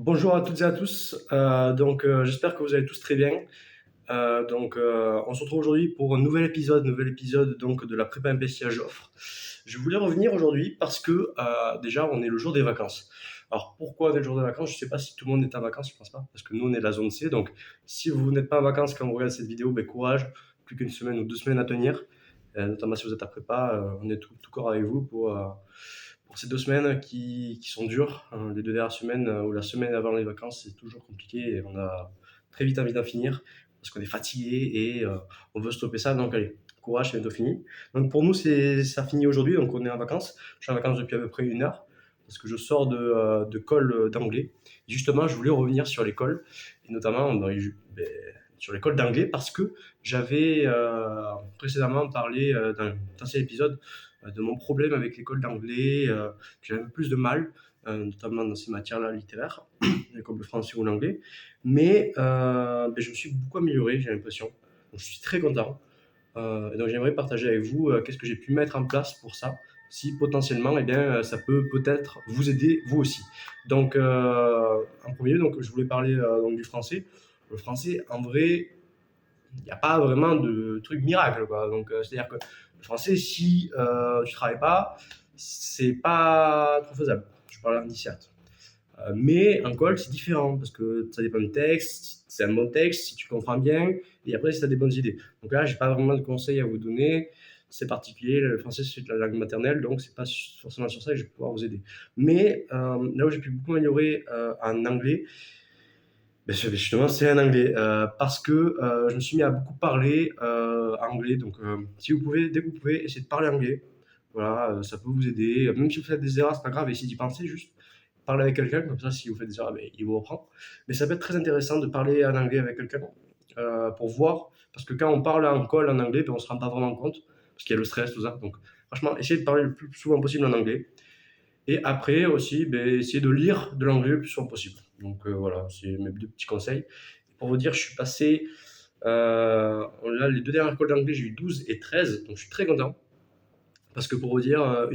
Bonjour à toutes et à tous. J'espère que vous allez tous très bien. On se retrouve aujourd'hui pour un nouvel épisode donc de la prépa MPC à Joffre. Je voulais revenir aujourd'hui parce que déjà on est le jour des vacances. Alors pourquoi on est le jour des vacances? Je ne sais pas si tout le monde est en vacances, je pense pas, parce que nous on est de la zone C. Donc si vous n'êtes pas en vacances quand vous regardez cette vidéo, ben courage, plus qu'une semaine ou 2 semaines à tenir. Notamment si vous êtes à prépa, on est tout corps avec vous pour ces 2 semaines qui sont dures. Les 2 dernières semaines ou la semaine avant les vacances, c'est toujours compliqué et on a très vite envie d'en finir parce qu'on est fatigué et on veut stopper ça. Donc allez, courage, c'est bientôt fini. Donc pour nous, ça finit aujourd'hui, donc on est en vacances. Je suis en vacances depuis à peu près 1 heure parce que je sors de colle d'anglais. Justement, je voulais revenir sur l'école et notamment sur l'école d'anglais parce que j'avais précédemment parlé dans un ancien épisode de mon problème avec l'école d'anglais, que j'avais un peu plus de mal, notamment dans ces matières-là littéraires, comme le français ou l'anglais. Mais je me suis beaucoup amélioré, j'ai l'impression. Donc je suis très content. Donc j'aimerais partager avec vous qu'est-ce que j'ai pu mettre en place pour ça, si potentiellement ça peut peut-être vous aider vous aussi. En premier lieu, je voulais parler donc, du français. Le français, en vrai, il n'y a pas vraiment de truc miracle, quoi. C'est-à-dire que le français, si tu travailles pas, c'est pas trop faisable. Je parle en certes. Mais en call, c'est différent parce que ça dépend du texte. C'est un bon texte si tu comprends bien et après si tu as des bonnes idées. Donc là, j'ai pas vraiment de conseils à vous donner. C'est particulier. Le français, c'est la langue maternelle, donc c'est pas forcément sur ça que je vais pouvoir vous aider. Mais là où j'ai pu beaucoup améliorer en anglais, justement, c'est en anglais parce que je me suis mis à beaucoup parler anglais. Si vous pouvez, dès que vous pouvez, essayez de parler anglais. Voilà, ça peut vous aider. Même si vous faites des erreurs, c'est pas grave. Essayez d'y penser juste. Parler avec quelqu'un, comme ça, si vous faites des erreurs, il vous reprend. Mais ça peut être très intéressant de parler en anglais avec quelqu'un pour voir. Parce que quand on parle en call en anglais, on se rend pas vraiment compte parce qu'il y a le stress, tout ça. Donc, franchement, essayez de parler le plus souvent possible en anglais. Et après aussi, essayer de lire de l'anglais le plus souvent possible. Voilà, c'est mes 2 petits conseils. Pour vous dire, je suis passé, là, les 2 dernières écoles d'anglais, j'ai eu 12 et 13, donc je suis très content. Parce que pour vous dire,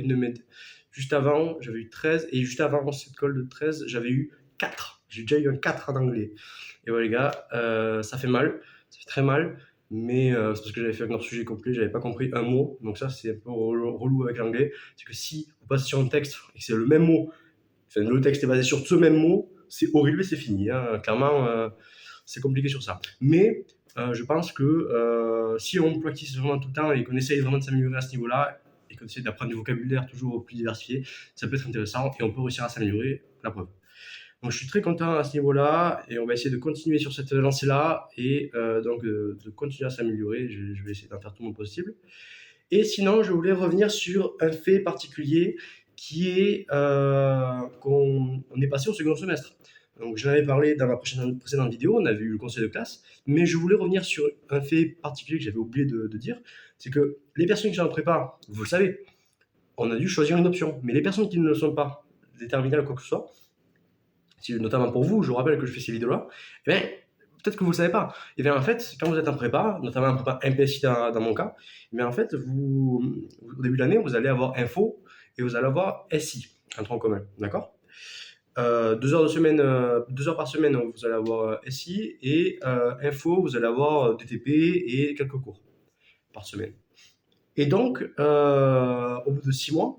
juste avant, j'avais eu 13, et juste avant cette école de 13, j'avais eu 4. J'ai déjà eu un 4 en anglais. Et voilà les gars, ça fait mal, ça fait très mal, mais c'est parce que j'avais fait un hors sujet complet, j'avais pas compris un mot, donc ça c'est un peu relou avec l'anglais. C'est que si vous passez sur un texte et que c'est le même mot, enfin, le texte est basé sur ce même mot, c'est horrible et c'est fini, hein. Clairement, c'est compliqué sur ça. Mais je pense que si on practice vraiment tout le temps et qu'on essaye vraiment de s'améliorer à ce niveau-là, et qu'on essaie d'apprendre du vocabulaire toujours plus diversifié, ça peut être intéressant et on peut réussir à s'améliorer, la preuve. Donc je suis très content à ce niveau-là et on va essayer de continuer sur cette lancée-là et de continuer à s'améliorer. Je vais essayer d'en faire tout mon possible. Et sinon, je voulais revenir sur un fait particulier qui est qu'on est passé au second semestre. Donc j'en avais parlé dans ma précédente vidéo, on avait eu le conseil de classe, mais je voulais revenir sur un fait particulier que j'avais oublié de dire, c'est que les personnes qui sont en prépa, vous le savez, on a dû choisir une option, mais les personnes qui ne le sont pas, des terminales ou quoi que ce soit, notamment pour vous, je vous rappelle que je fais ces vidéos-là, eh bien, peut-être que vous ne le savez pas. Et bien en fait, quand vous êtes en prépa, notamment en prépa MPSI dans mon cas, eh bien en fait, au début de l'année, vous allez avoir info et vous allez avoir SI, un tronc commun, d'accord 2 heures de semaine, 2 heures par semaine, vous allez avoir SI et info, vous allez avoir DTP et quelques cours par semaine. Et donc, au bout de 6 mois,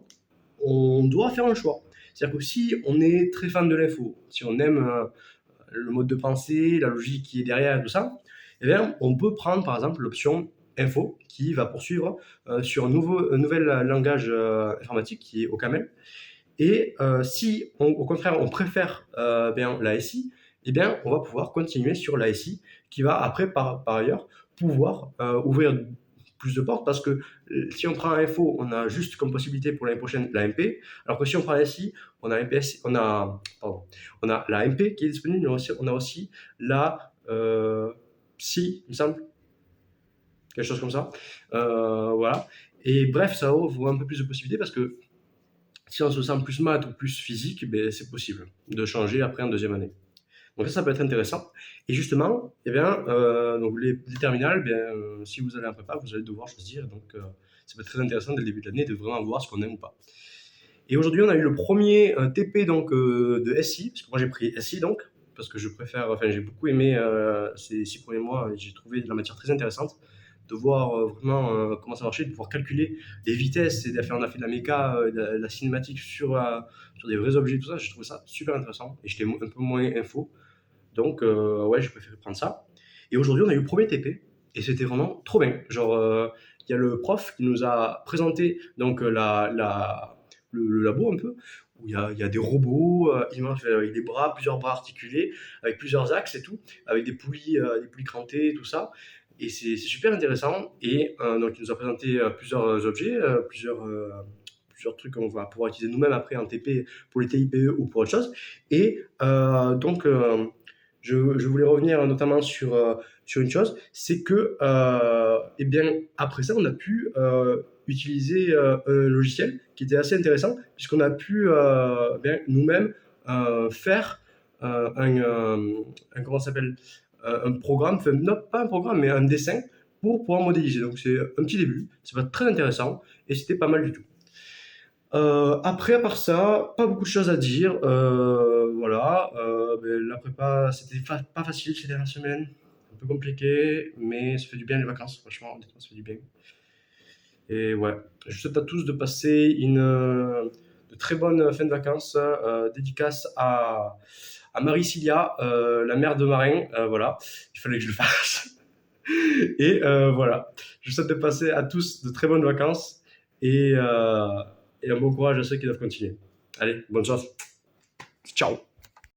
on doit faire un choix. C'est-à-dire que si on est très fan de l'info, si on aime le mode de pensée, la logique qui est derrière tout ça, eh bien, on peut prendre par exemple l'option info qui va poursuivre sur un nouvel langage informatique qui est OCaml. Et si au contraire on préfère la SI, eh bien, on va pouvoir continuer sur la SI qui va après par ailleurs pouvoir ouvrir plus de portes parce que si on prend info, on a juste comme possibilité pour l'année prochaine la MP, alors que si on prend la SI, on a on a la MP qui est disponible, mais on a aussi la PSI, il me semble, quelque chose comme ça. Voilà. Et bref, ça ouvre un peu plus de possibilités parce que si on se sent plus maths ou plus physique, c'est possible de changer après en deuxième année. Donc ça peut être intéressant. Et justement, donc les terminales, si vous allez en prépa, vous allez devoir choisir. Donc ça peut être très intéressant dès le début de l'année de vraiment voir ce qu'on aime ou pas. Et aujourd'hui, on a eu le premier TP donc, de SI, parce que moi j'ai pris SI donc, parce que je préfère, enfin j'ai beaucoup aimé ces 6 premiers mois, et j'ai trouvé de la matière très intéressante, de voir vraiment comment ça marchait, de pouvoir calculer les vitesses, et on a fait de la méca, de la cinématique sur des vrais objets, tout ça, j'ai trouvé ça super intéressant, et j'étais un peu moins info, donc ouais, j'ai préféré prendre ça. Et aujourd'hui, on a eu le premier TP, et c'était vraiment trop bien. Genre, il y a le prof qui nous a présenté donc le labo un peu, où il y a des robots immenses, avec des bras, plusieurs bras articulés, avec plusieurs axes et tout, avec des poulies crantées, tout ça. Et c'est super intéressant. Et donc, il nous a présenté plusieurs objets, plusieurs trucs qu'on va pouvoir utiliser nous-mêmes après en TP pour les TIPE ou pour autre chose. Et donc, je voulais revenir notamment sur une chose, c'est que, eh bien, après ça, on a pu utiliser un logiciel qui était assez intéressant, puisqu'on a pu bien, nous-mêmes faire comment ça s'appelle, un programme, enfin, non, pas un programme, mais un dessin pour pouvoir modéliser. Donc c'est un petit début, c'est pas très intéressant, et c'était pas mal du tout. Après, à part ça, pas beaucoup de choses à dire. Voilà. La prépa, c'était pas facile ces dernières semaines. Un peu compliqué, mais ça fait du bien les vacances, franchement, honnêtement, ça fait du bien. Et ouais, je vous souhaite à tous de passer de très bonnes fins de vacances. Dédicace à Marie-Cilia, la mère de Marin. Voilà, il fallait que je le fasse. Et voilà, je vous souhaite de passer à tous de très bonnes vacances, et, et un bon courage à ceux qui doivent continuer. Allez, bonne chance. Ciao.